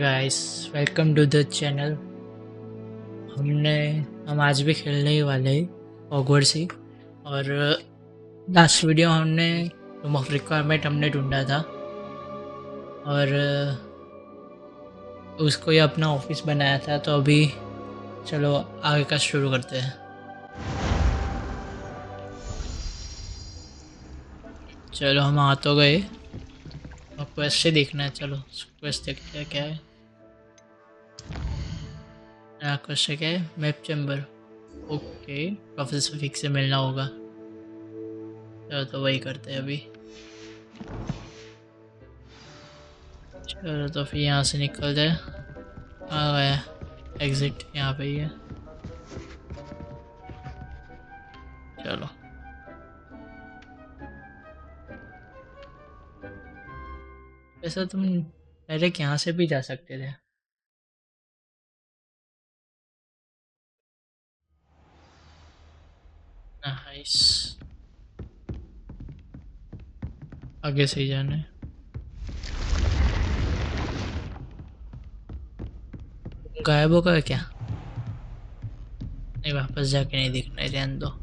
Guys, welcome to the channel. हम आज भी खेलने ही वाले हैं हॉगवर्ट्स ही। और लास्ट वीडियो हमने रूम ऑफ रिक्वायरमेंट हमने ढूंढा था और उसको ही अपना ऑफिस बनाया था। तो अभी चलो आगे का शुरू करते हैं। चलो हम आ तो गए, अब क्वेस्ट से देखना है। चलो क्वेस्ट देखते हैं क्या है। क्वेस्ट क्या है? Map chamber. Okay, professor fix से मिलना होगा। चलो तो वही करते हैं अभी। चलो तो फिर यहाँ से निकलते हैं। आ गया एग्जिट, यहाँ पे ही है। चलो वैसे तुम डायरेक्ट यहाँ से भी जा सकते थे। नाइस, आगे से ही जाना है। गायब होगा क्या? नहीं, वापस जाके नहीं देखना है, रहने दो।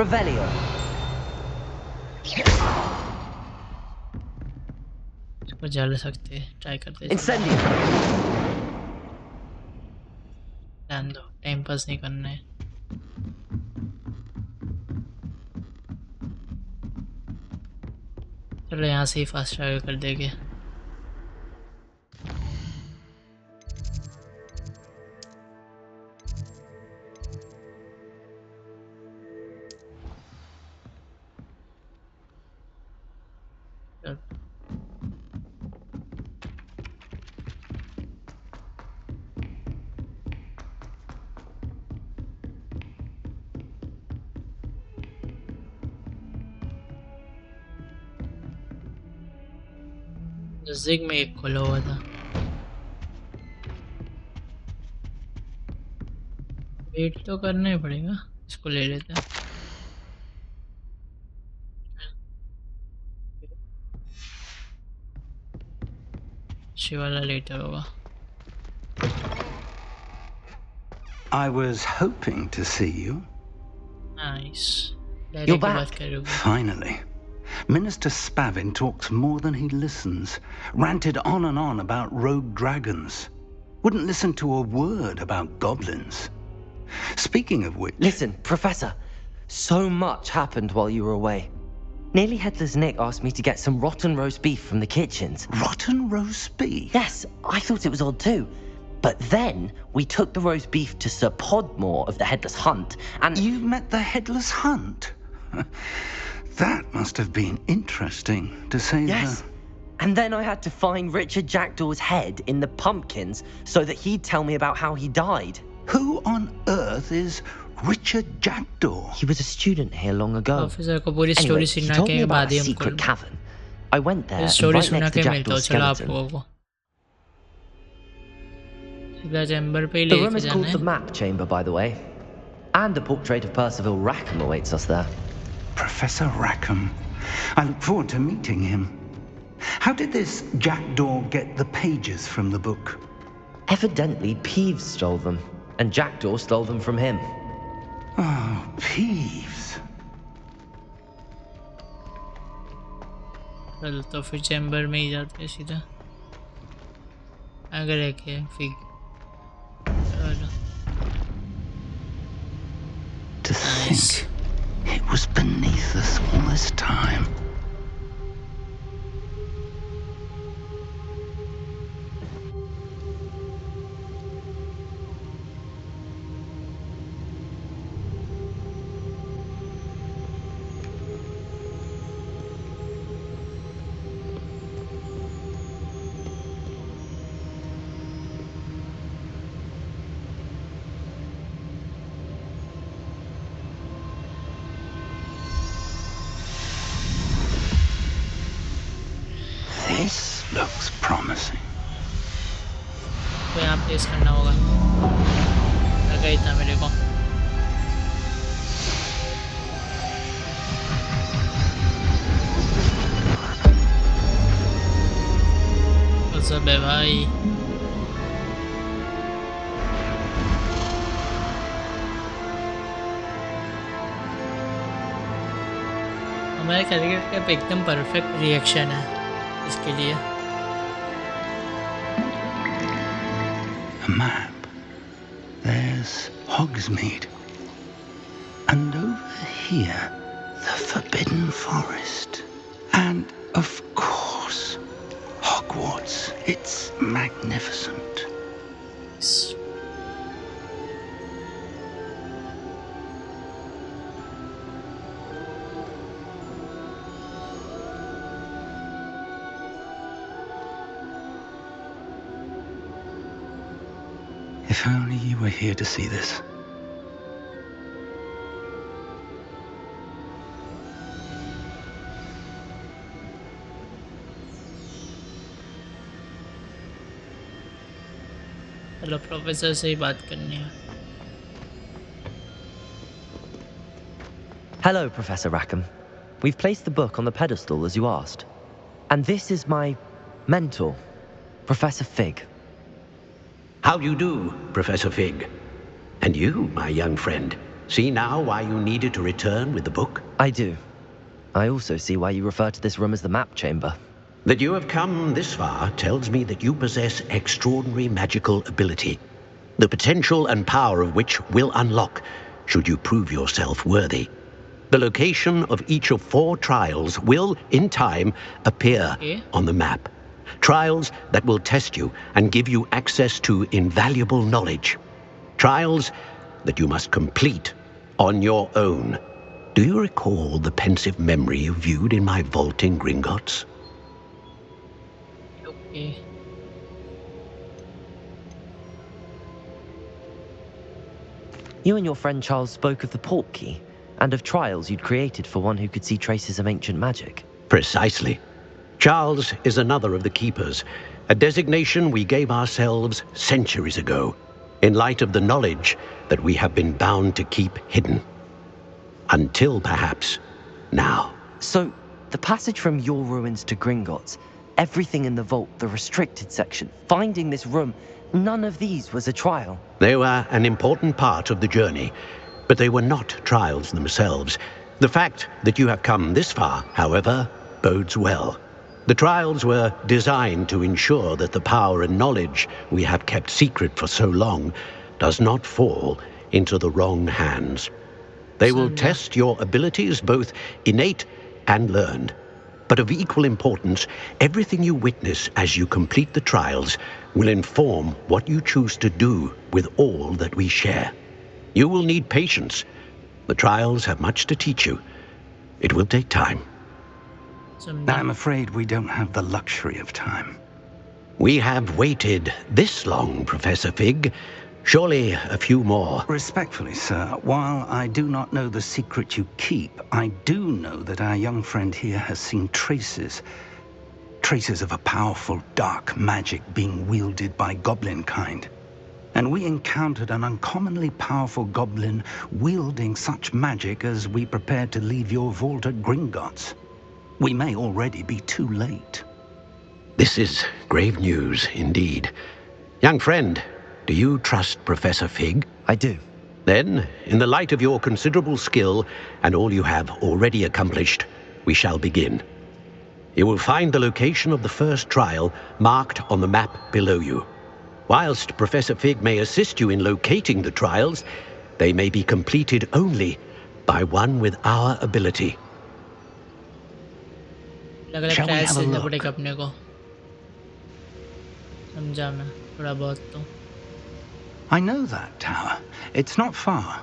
Revelio. इसको जला सकते हैं, ट्राई करते हैं। चलो Incendio. रहने दो, टाइम पास नहीं करना है। चलो यहाँ से ही फास्ट ट्रैवल कर देंगे। चलो जिग में एक खोला हुआ था। वेट तो करना ही पड़ेगा, इसको ले लेते हैं। शिवाला लेटर होगा। I was hoping to see you. Nice, You're direct ही बात back. कर रहे हो। Finally. Minister Spavin talks more than he listens. Ranted on and on about rogue dragons. Wouldn't listen to a word about goblins. Speaking of which... Listen, Professor. So much happened while you were away. Nearly Headless Nick asked me to get some rotten roast beef from the kitchens. Rotten roast beef? Yes, I thought it was odd too. But then we took the roast beef to Sir Podmore of the Headless Hunt, and You met the Headless Hunt? That must have been interesting, to say yes. And then I had to find Richard Jackdaw's head in the pumpkins so that he'd tell me about how he died. Who on earth is Richard Jackdaw? He was a student here long ago. Officer को पूरी Anyway, story he सुना told के me about बाद a ही हम secret cavern. I went there, and story right सुना next to के मिलता हूँ। Jackdaw's चलो आप skeleton. लोगों को सीधा चैम्बर पे ही The लेके room is जाना called है। the Map Chamber, by the way. And a portrait of Percival Rackham awaits us there. Professor Rackham. I look forward to meeting him. How did this Jackdaw get the pages from the book? Evidently, Peeves stole them, and Jackdaw stole them from him. Oh, Peeves. चलो तो फिर chamber में ही जाते हैं सीधा। अगर है क्या फिग। चलो To nice. think it was beneath us all this time. This looks promising. तो यहाँ प्लेस करना होगा, लगा ही था मेरे को। सब है भाई। हमारे कैरेक्टर का एकदम परफेक्ट रिएक्शन है इसके लिए। A map. There's Hogsmeade. And over here, the Forbidden Forest. And, of course, Hogwarts. It's magnificent. If only you were here to see this. चलो प्रोफेसर से ही बात करनी है। Hello, Professor Rackham. We've placed the book on the pedestal as you asked. And this is my mentor, Professor Fig. How do you do, Professor Fig? And you, my young friend, see now why you needed to return with the book? I do. I also see why you refer to this room as the map chamber. That you have come this far tells me that you possess extraordinary magical ability, the potential and power of which will unlock should you prove yourself worthy. The location of each of 4 trials will, in time, appear on the map. Trials that will test you and give you access to invaluable knowledge. Trials that you must complete on your own. Do you recall the pensive memory you viewed in my vault in Gringotts? Okay. You and your friend Charles spoke of the port key and of trials you'd created for one who could see traces of ancient magic. Precisely. Charles is another of the keepers, a designation we gave ourselves centuries ago, in light of the knowledge that we have been bound to keep hidden. Until perhaps now. So, the passage from your ruins to Gringotts, everything in the vault, the restricted section, finding this room, none of these was a trial. They were an important part of the journey, but they were not trials themselves. The fact that you have come this far, however, bodes well. The trials were designed to ensure that the power and knowledge we have kept secret for so long does not fall into the wrong hands. They will test your abilities, both innate and learned. But of equal importance, everything you witness as you complete the trials will inform what you choose to do with all that we share. You will need patience. The trials have much to teach you. It will take time. I'm afraid we don't have the luxury of time. We have waited this long, Professor Fig. Surely a few more. Respectfully, sir, while I do not know the secret you keep, I do know that our young friend here has seen traces of a powerful dark magic being wielded by goblin kind. And we encountered an uncommonly powerful goblin wielding such magic as we prepared to leave your vault at Gringotts. We may already be too late. This is grave news indeed. Young friend, do you trust Professor Fig? I do. Then, in the light of your considerable skill and all you have already accomplished, we shall begin. You will find the location of the first trial marked on the map below you. Whilst Professor Fig may assist you in locating the trials, they may be completed only by one with our ability. Shall we have a look? पड़ेगा अपने को। समझा मैं थोड़ा बहुत तो। I know that tower. It's not far.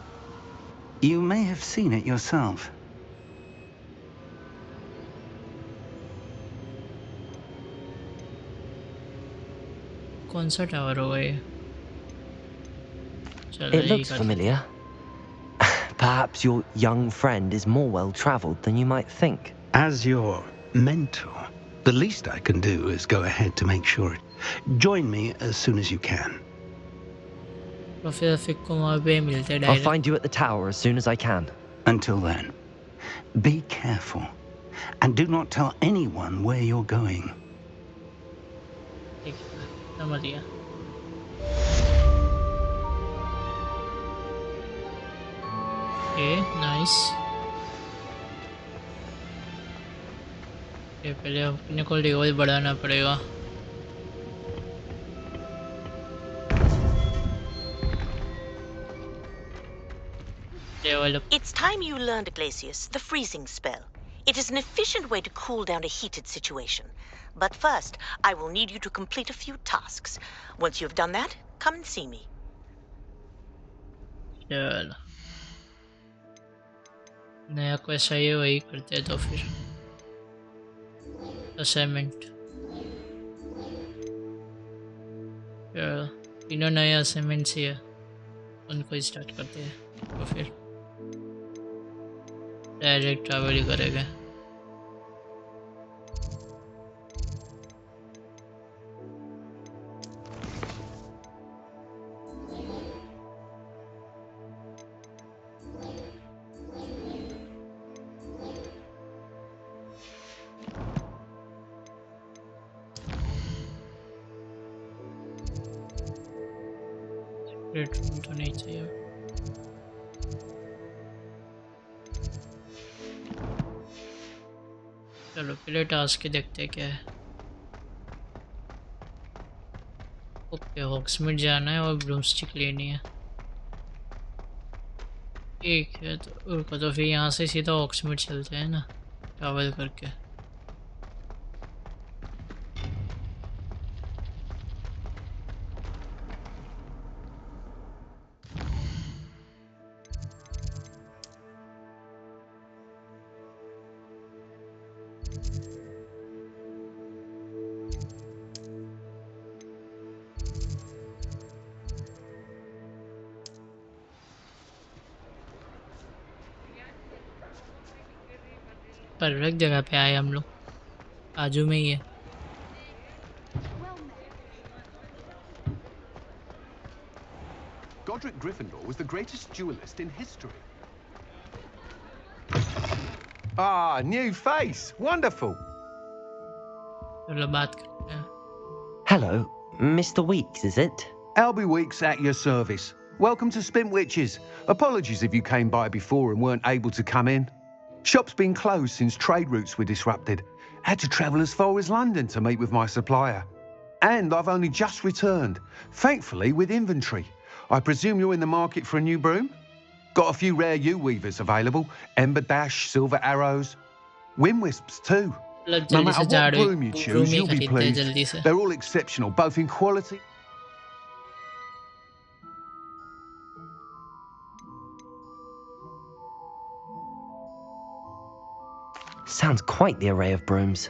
You may have seen it yourself. कौन सा टावर होगा ये? चलो It यही looks कर familiar. Perhaps your young friend is more well-traveled than you might think. As your mentor, the least I can do is go ahead to make sure. Join me as soon as you can. Professor फिक को वहाँ पे मिलते हैं I'll direct. find you at the tower as soon as I can. Until then, be careful and do not tell anyone where you're going. ठीक है, समझ गया। Okay, nice. ये पहले अपने को लेवल बढ़ाना पड़ेगा। Level up. It's time you learned, Glacius, the freezing spell. It is an efficient way to cool down a heated situation. But first, I will need you to complete a few tasks. Once you have done that, come and see me. चलो, नया question है वही करते हैं तो फिर assignment. तीनों नए असाइनमेंट्स ही है, उनको स्टार्ट करते हैं तो फिर डायरेक्ट ट्रैवल ही करेंगे। रेड रूम तो नहीं चाहिए। चलो पहले टास्क देखते हैं क्या है। ओके, हॉक्समिड जाना है और ब्रूमस्टिक लेनी है। ठीक है, तो रुको, तो फिर यहाँ से सीधा हॉक्समिड चलते हैं ना, ट्रैवल करके। परफेक्ट जगह पे आए हम लोग, बाजू में ही है। Godric Gryffindor was the greatest duelist in history. Ah, new face. Wonderful. चलो बात करते हैं। Hello, Mr. Weeks, is it? Albie Weeks at your service. Welcome to Spintwitches. Apologies if you came by before and weren't able to come in. Shop's been closed since trade routes were disrupted. Had to travel as far as London to meet with my supplier. And I've only just returned, thankfully with inventory. I presume you're in the market for a new broom? Got a few rare U-weavers available. Ember Dash, Silver Arrows. Wind Wisps too. मतलब No जल्दी matter से what broom you broom choose, ही you'll be खरीदते हैं pleased. जल्दी से। They're all exceptional, both in quality. Sounds quite the array of brooms.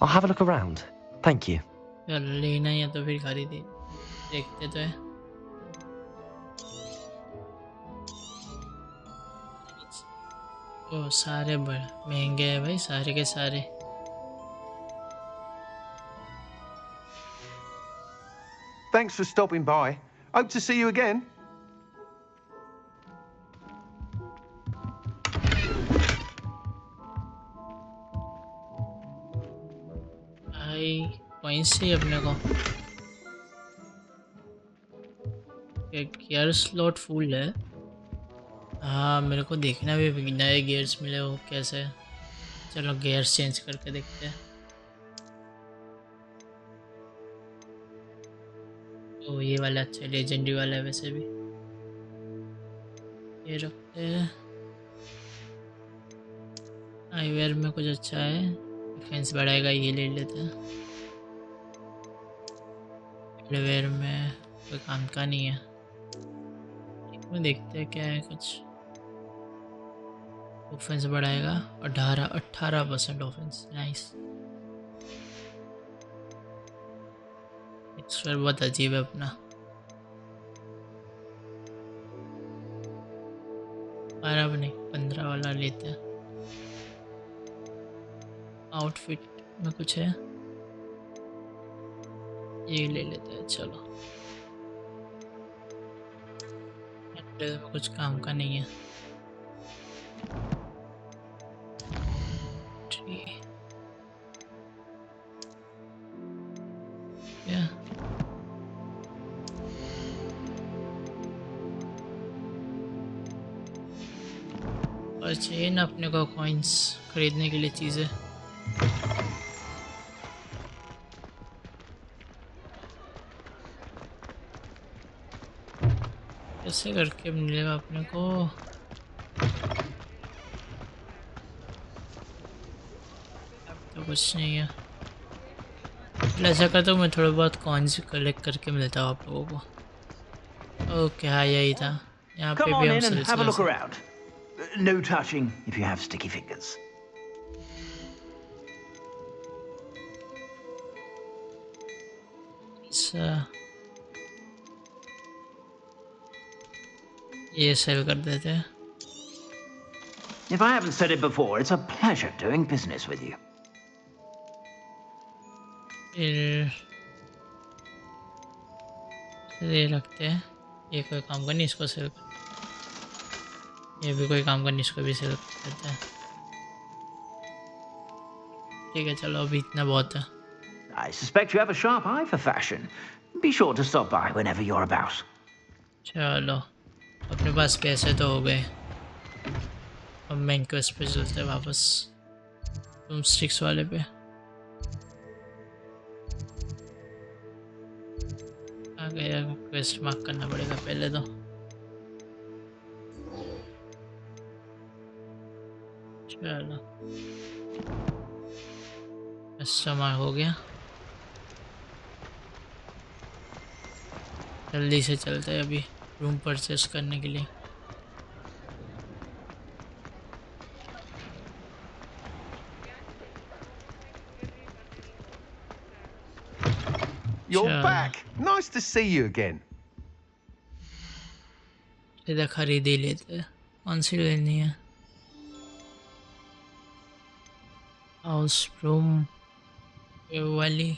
I'll have a look around. Thank you. चलो लेना है तो फिर खरीदे, देखते तो है। ओ सारे बड़े महंगे हैं भाई, सारे के सारे। Thanks for stopping by. Hope to see you again. भाई कॉइंस चाहिए अपने को। गियर स्लॉट फुल है। हाँ, मेरे को देखना भी नए गियर्स मिले हो कैसे। चलो गियर्स चेंज करके देखते हैं। ओ ये वाला अच्छा है, लेजेंडरी वाला है वैसे भी। ये रखते हैं। आईवेयर में कुछ अच्छा है, डिफेंस बढ़ाएगा, ये ले लेते हैं। वेयर में कोई काम का नहीं है, इसमें देखते हैं क्या है कुछ। ऑफेंस बढ़ाएगा, 18% ऑफेंस, नाइस। एक्सपर बहुत अजीब है अपना। 12 नहीं 15 वाला लेते हैं। आउटफिट में कुछ है, ये ले लेते हैं। चलो में कुछ काम का नहीं है। या और चाहिए ना अपने को कॉइन्स खरीदने के लिए चीज़ें। कैसे करके मिलेगा अपने को? अब तो कुछ नहीं है। ऐसा करता हूँ मैं थोड़ा बहुत कॉइन्स कलेक्ट करके मिलता हूँ आप लोगों को। ओके हाँ यही था। यहाँ पे Come भी on हम in and have a सिलसिला look से around. No touching if you have sticky fingers. अच्छा ये सेल कर देते हैं। If I haven't said it before, it's a pleasure doing business with you. फिर ये रखते हैं। ये कोई काम का नहीं, इसको सेल कर। ये भी कोई काम का नहीं, इसको भी सेल कर देते हैं। ठीक है चलो अभी इतना बहुत है। I suspect you have a sharp eye for fashion. Be sure to stop by whenever you're about. चलो अपने पास पैसे तो हो गए। अब मेन क्वेस्ट पे चलते हैं वापस, तुम स्टिक्स वाले पे। आ गया, क्वेस्ट मार्क करना पड़ेगा पहले तो। चलो कस्टमर हो गया, जल्दी से चलते हैं अभी रूम परचेस करने के लिए। You're चलो back. Nice to see you again. सीधा खरीद ही लेते हैं, कौन सी लेनी है? हाउस रूम ये वाली।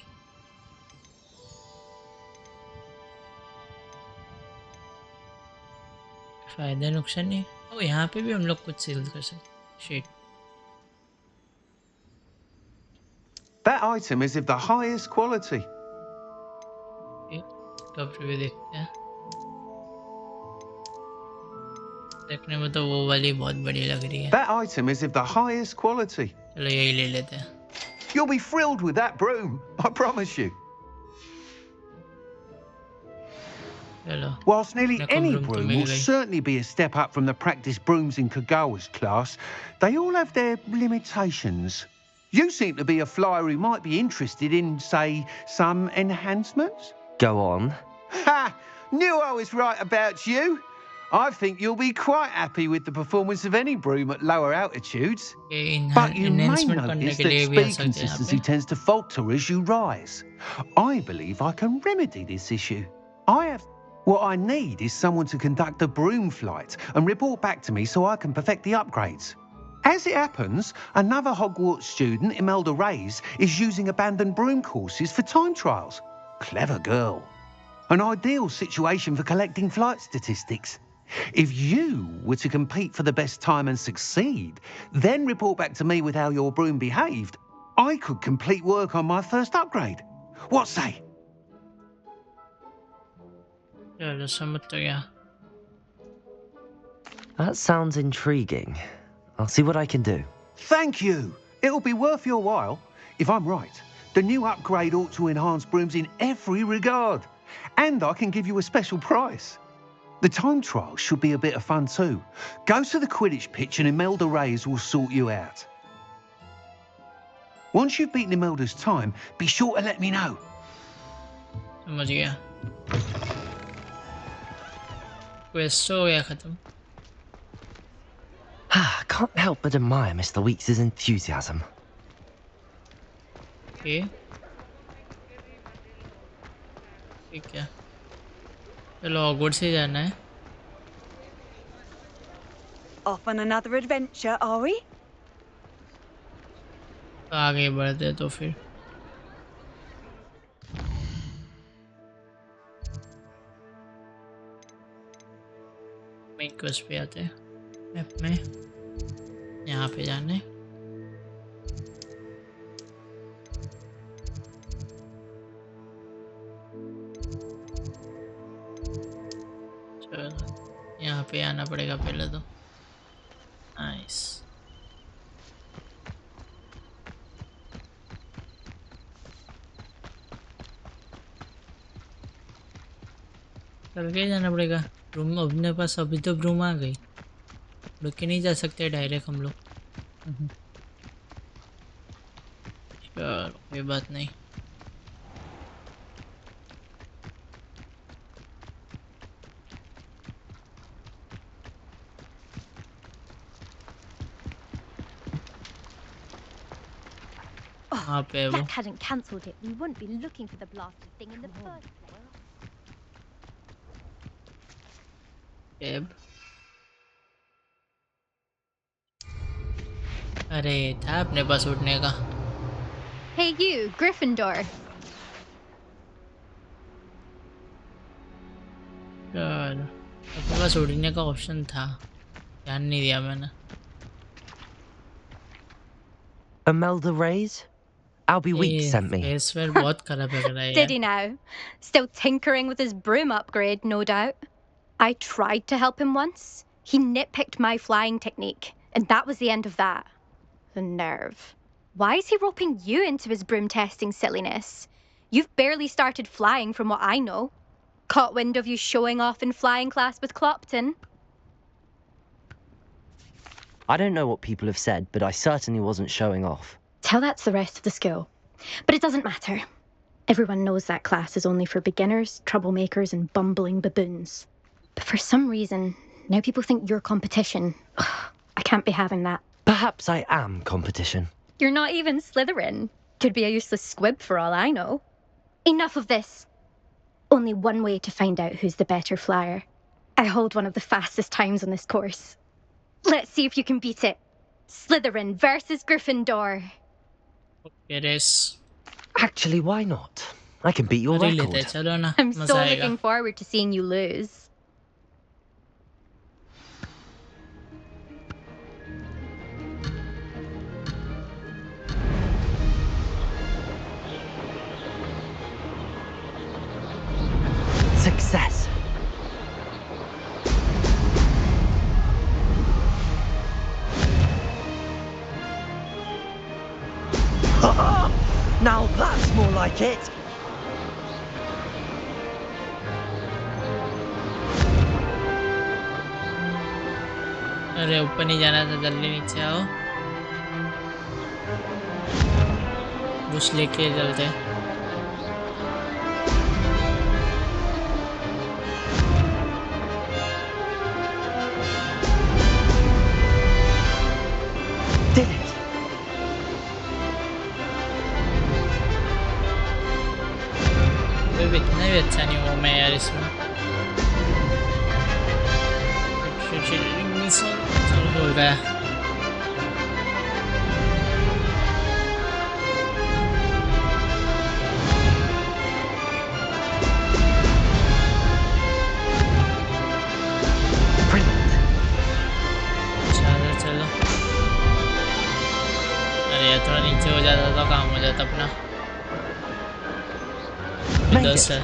फायदा नुकसान नहीं। ओ यहाँ पे भी हम लोग कुछ सेल कर सकते। Shit That item is of the highest quality. इसका प्रीव्यू देखते हैं। देखने में तो वो वाली बहुत बड़ी लग रही है। That item is of the highest quality. चलो यही ले लेते हैं। You'll be thrilled with that broom, I promise you. चलो Whilst nearly अपने को any broom तो broom मिल will गई। certainly be a step up from the practice brooms in Kagawa's class, they all have their limitations. You seem to be a flyer who might be interested in, say, some enhancements? Go on. Ha! Knew I was right about you. I think you'll be quite happy with the performance of any broom at lower altitudes. But you may enhancement करने notice के that लिए भी आ speed सकते हैं यहाँ consistency पे। tends to falter as you rise. I believe I can remedy this issue. What I need is someone to conduct a broom flight and report back to me so I can perfect the upgrades. As it happens, another Hogwarts student, Imelda Reyes, is using abandoned broom courses for time trials. Clever girl. An ideal situation for collecting flight statistics. If you were to compete for the best time and succeed, then report back to me with how your broom behaved, I could complete work on my first upgrade. What say? चलो समझ तो गया। That sounds intriguing. I'll see what I can do. Thank you. It'll be worth your while. If I'm right, the new upgrade ought to enhance brooms in every regard. And I can give you a special price. The time trial should be a bit of fun too. Go to the Quidditch pitch and Imelda Reyes will sort you out. Once you've beaten Imelda's time, be sure to let me know. समझ गया। Quest हो गया खत्म। I can't help but admire Mr. Weeks' enthusiasm. Okay ठीक है चलो Hogwarts से जाना है। Off on another adventure, are we? तो आगे बढ़ते हैं तो फिर मेन क्वेस्ट पे आते हैं। मैप में यहाँ पे जाना है। चलो यहाँ पे आना पड़ेगा पहले तो। Nice nice. चल के जाना पड़ेगा रूम। अपने पास अभी तो रूम आ गई, रुक के नहीं जा सकते डायरेक्ट हम लोग। चलो कोई बात नहीं। वहाँ पे है वो। Fleck hadn't cancelled it, we wouldn't be looking for the blasted thing in the first place. Tab. अरे था अपने पास उठने का। Hey you, Gryffindor. चल अपने पास उड़ने का ऑप्शन था, ध्यान नहीं दिया मैंने। Imelda Rays? Albie Weeks ये sent me. फेस वेयर बहुत खराब लग रहा है Did यार। he now? Still tinkering with his broom upgrade, no doubt. I tried to help him once. He nitpicked my flying technique, and that was the end of that. The nerve. Why is he roping you into his broom testing silliness? You've barely started flying from what I know. Caught wind of you showing off in flying class with Clopton. I don't know what people have said, but I certainly wasn't showing off. Tell that to the rest of the school. But it doesn't matter. Everyone knows that class is only for beginners, troublemakers, and bumbling baboons. But for some reason, now people think you're competition. I can't be having that. Perhaps I am competition. You're not even Slytherin. Could be a useless squib for all I know. Enough of this. Only one way to find out who's the better flyer. I hold one of the fastest times on this course. Let's see if you can beat it. Slytherin versus Gryffindor. ये race Actually, why not? I can beat your कर ही लेते हैं, record. चलो ना, I'm मजा so आएगा। looking forward to seeing you lose. Success. Now that's more like it. अरे ऊपर नहीं जाना था, जल्दी नीचे आओ। बुश लेके चलते हैं। Did it. कोई भी इतना भी अच्छा नहीं हुआ मैं यार इसमें। चलो हो गया। Brilliant. चलो चलो। अरे यार थोड़ा नीचे हो जाता तो काम हो जाता अपना। Made इधर it. से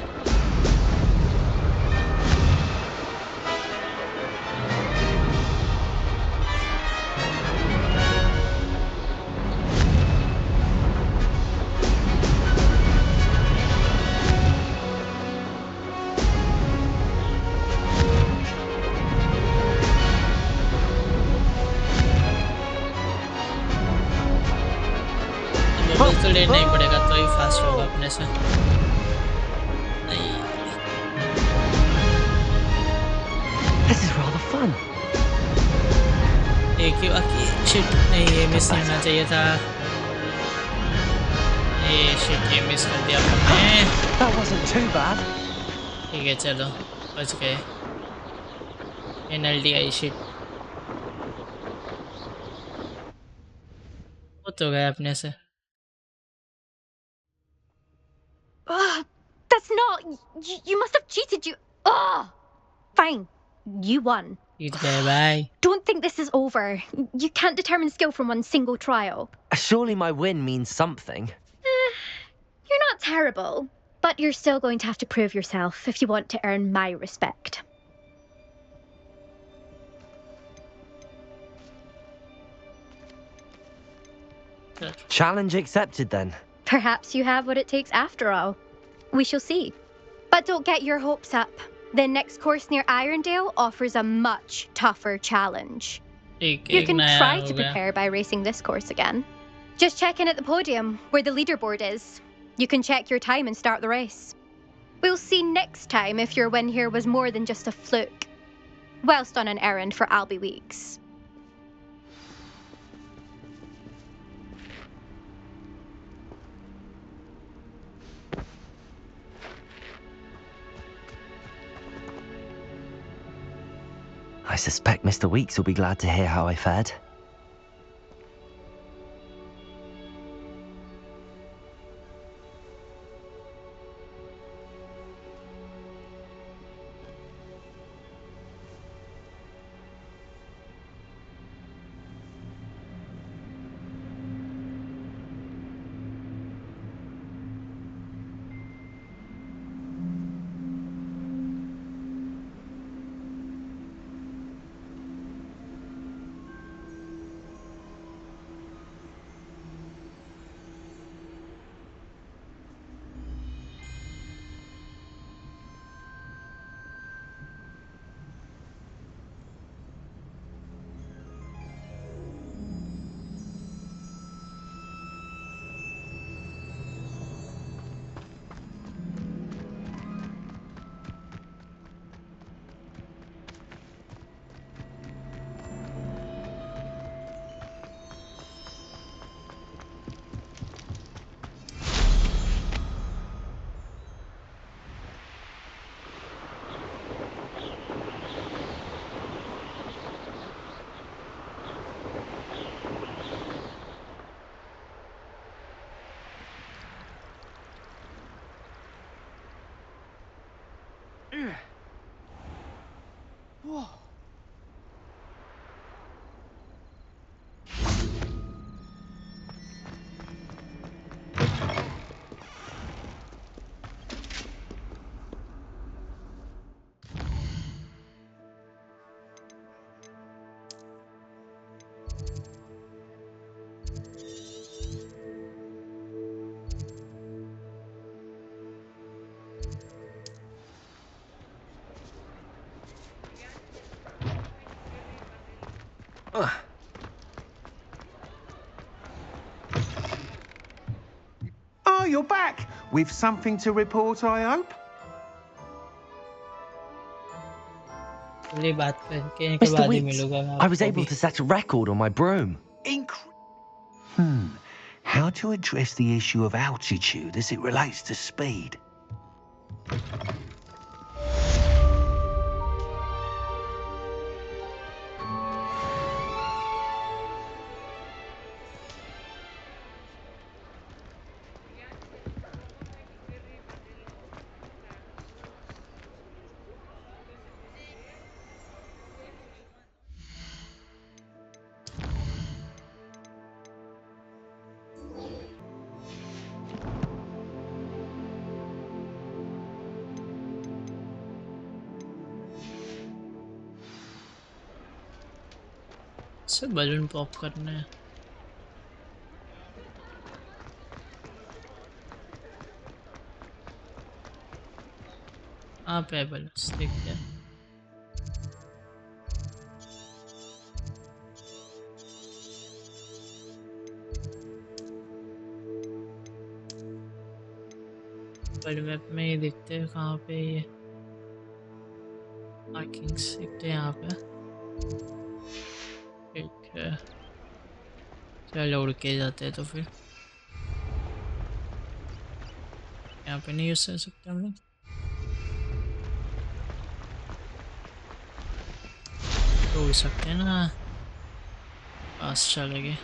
बबल तो लेना ही पड़ेगा, तो ही फास्ट होगा अपने से। नहीं This is rather fun. एक ही बाकी। शिट, नहीं ये मिस नहीं होना चाहिए था। ये शिट, ये मिस कर दिया हमने। That wasn't too bad. ठीक है चलो, बच गए। पेनल्टी आई, शिट। हो तो गया अपने से। Ugh, that's not. You must have cheated. Ugh. Fine. You won. जीत गए, bye. Don't think this is over. You can't determine skill from one single trial. Surely my win means something. You're not terrible, but you're still going to have to prove yourself if you want to earn my respect. चल Challenge accepted then. Perhaps you have what it takes after all. We shall see. But don't get your hopes up. The next course near Irondale offers a much tougher challenge. ठीक You एक can नया try हो to गया prepare by racing this course again. Just check in at the podium, where the leaderboard is. You can check your time and start the race. We'll see next time if your win here was more than just a fluke. Whilst on an errand for Albie Weeks. I suspect Mr. Weeks will be glad to hear how I fared. Whoa. Oh, you're back! With something to report, I hope? अगली बात करके के Mr. बाद ही Weeks, मिलूंगा मैं I was आपको able भी to set a record on my broom. How to address the issue of altitude as it relates to speed? सब बलून पॉप करना है आप है बलून्स देखते हैं वर्ल्ड मैप में ये देखते हैं कहाँ पे ये मार्किंग्स देखते हैं यहाँ पे ठीक है चलो उड़ के जाते हैं तो फिर यहाँ पे नहीं यूज़ कर सकते हम लोग तो उड़ सकते हैं ना पास चले गए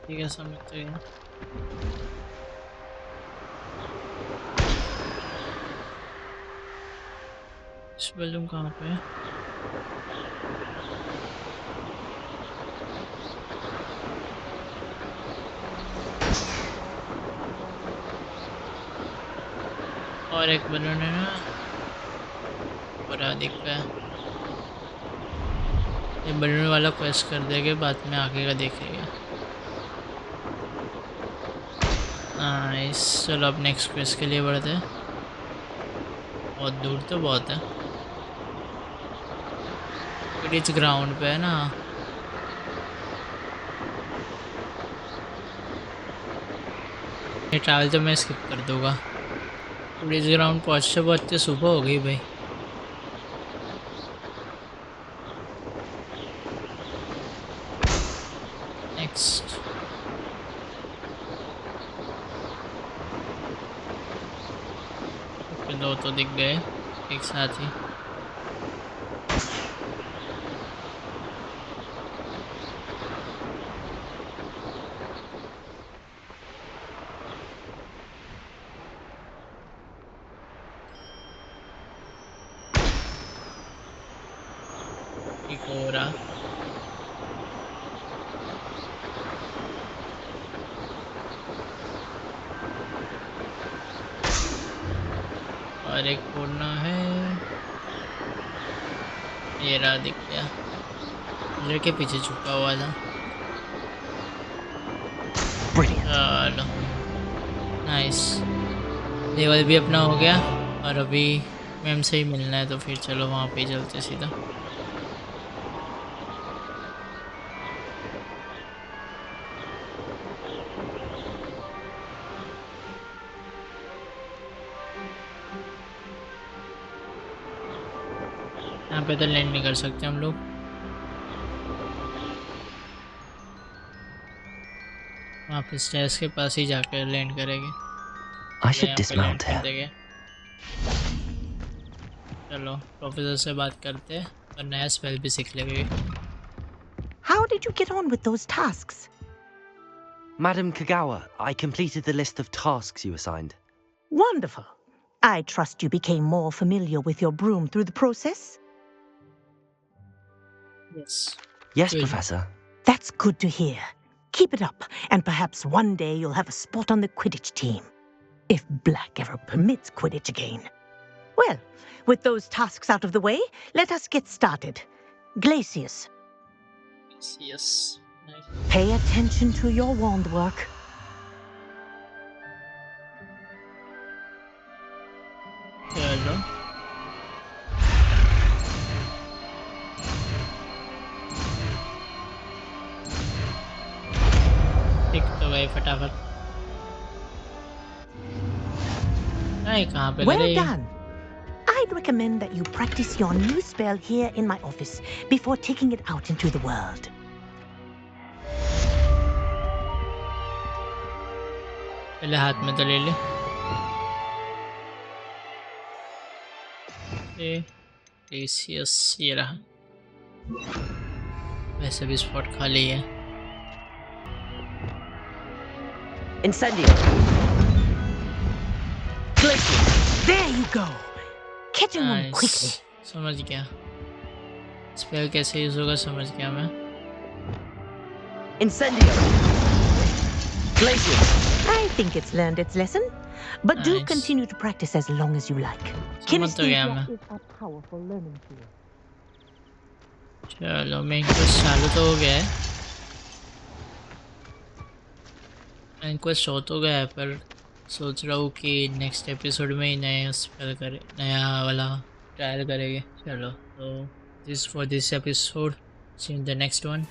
ठीक है समझते हैं नेक्स्ट बलून कहाँ पे है? और एक बलून है ना, पूरा दिख रहा है। ये बलून वाला क्वेस्ट कर देंगे, बाद में आगे का देखेंगे। नाइस, चलो अब नेक्स्ट क्वेस्ट के लिए बढ़ते हैं। बहुत दूर तो बहुत है, क्विडिच ग्राउंड पे है ना। ये ट्रैवल तो मैं स्किप कर दूंगा। क्विडिच ग्राउंड पहुँचते पहुँचते सुबह हो गई भाई। नेक्स्ट दो तो दिख गए एक साथ ही। एक हो रहा, और एक फोड़ना है। ये रहा, दिख गया, पिलर के पीछे छुपा हुआ था। चलो नाइस, लेवल भी अपना हो गया। और अभी मैम से ही मिलना है, तो फिर चलो वहाँ पे ही चलते सीधा। यहाँ पे तो लैंड नहीं कर सकते हम लोग। वहाँ पे स्टेयर्स के पास ही जाकर लैंड करेंगे। I चलो should यहाँ पे लैंड dismount कर here. देंगे। चलो प्रोफेसर से बात करते हैं और नया स्पेल भी सीख लेंगे। How did you get on with those tasks? Madam Kagawa, I completed the list of tasks you assigned. Wonderful. I trust you became more familiar with your broom through the process? Yes. Yes, Good. Professor. That's good to hear. Keep it up, and perhaps one day you'll have a spot on the Quidditch team. If Black ever permits Quidditch again. Well, with those tasks out of the way, let us get started. Glacius, Yes. Nice. pay attention to your wand work. चलो ठीक तो गए फटाफट। नहीं कहाँ पे Well गए? done. I'd recommend that you practice your new spell here in my office before taking it out into the world. पहले हाथ में तो ले ले। ग्लेसियस ये रहा। वैसे भी स्पॉट खाली है। Incendio. Glacius. There you go. Catching on quickly. Nice, समझ गया स्पेल कैसे यूज होगा, समझ गया मैं। Incendio. Glacius. I think it's learned its lesson, but do Nice. continue to practice as long as you like. समझ तो गया मैं। is a powerful learning tool. चलो मेन क्वेस्ट चालू तो हो गया है। मेन क्वेस्ट हो तो गया है, पर सोच रहा हूँ कि नेक्स्ट एपिसोड में ही नया स्पेल करे, नया वाला ट्रायल करेंगे। चलो तो this for this episode, see in the next one.